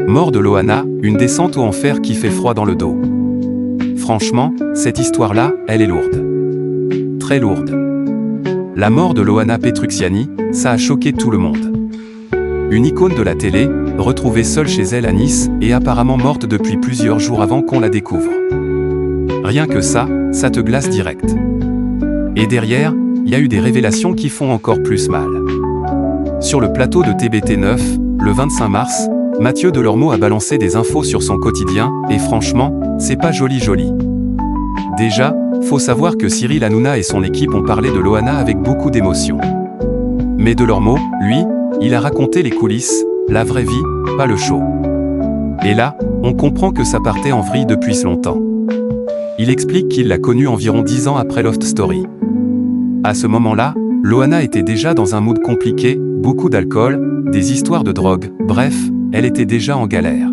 Mort de Loana, une descente au enfer qui fait froid dans le dos. Franchement, cette histoire-là, elle est lourde. Très lourde. La mort de Loana Petrucciani, ça a choqué tout le monde. Une icône de la télé, retrouvée seule chez elle à Nice, et apparemment morte depuis plusieurs jours avant qu'on la découvre. Rien que ça te glace direct. Et derrière, il y a eu des révélations qui font encore plus mal. Sur le plateau de TBT9, le 25 mars, Mathieu Delormeau a balancé des infos sur son quotidien, et franchement, c'est pas joli. Déjà, faut savoir que Cyril Hanouna et son équipe ont parlé de Loana avec beaucoup d'émotion. Mais Delormeau, lui, il a raconté les coulisses, la vraie vie, pas le show. Et là, on comprend que ça partait en vrille depuis longtemps. Il explique qu'il l'a connue environ 10 ans après Loft Story. À ce moment-là, Loana était déjà dans un mood compliqué, beaucoup d'alcool, des histoires de drogue, bref, elle était déjà en galère.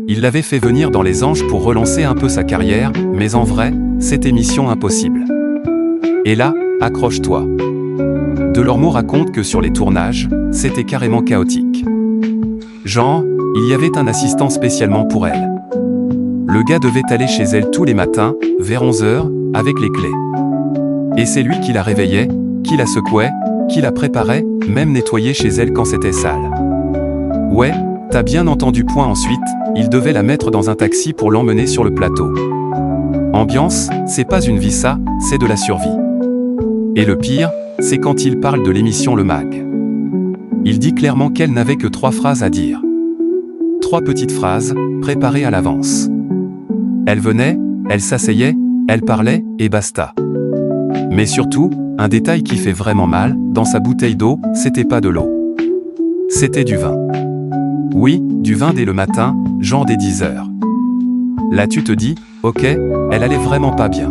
Il l'avait fait venir dans Les Anges pour relancer un peu sa carrière, mais en vrai, c'était mission impossible. Et là, accroche-toi. Delormeau raconte que sur les tournages, c'était carrément chaotique. Genre, il y avait un assistant spécialement pour elle. Le gars devait aller chez elle tous les matins, vers 11h, avec les clés. Et c'est lui qui la réveillait, qui la secouait, qui la préparait, même nettoyait chez elle quand c'était sale. Ouais, t'as bien entendu. Ensuite, il devait la mettre dans un taxi pour l'emmener sur le plateau. Ambiance, c'est pas une vie ça, c'est de la survie. Et le pire, c'est quand il parle de l'émission Le Mag. Il dit clairement qu'elle n'avait que 3 phrases à dire. 3 petites phrases, préparées à l'avance. Elle venait, elle s'asseyait, elle parlait, et basta. Mais surtout, un détail qui fait vraiment mal, dans sa bouteille d'eau, c'était pas de l'eau. C'était du vin. Oui, du vin dès le matin, genre dès 10h. Là tu te dis, ok, elle allait vraiment pas bien.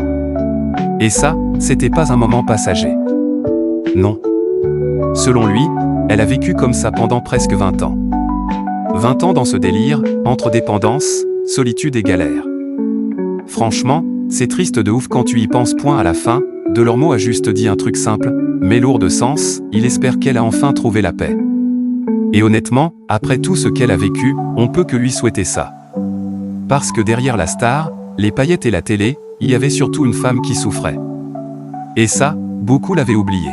Et ça, c'était pas un moment passager. Non. Selon lui, elle a vécu comme ça pendant presque 20 ans. 20 ans dans ce délire, entre dépendance, solitude et galère. Franchement, c'est triste de ouf quand tu y penses. À la fin, Delormeau a juste dit un truc simple, mais lourd de sens, il espère qu'elle a enfin trouvé la paix. Et honnêtement, après tout ce qu'elle a vécu, on peut que lui souhaiter ça. Parce que derrière la star, les paillettes et la télé, il y avait surtout une femme qui souffrait. Et ça, beaucoup l'avaient oublié.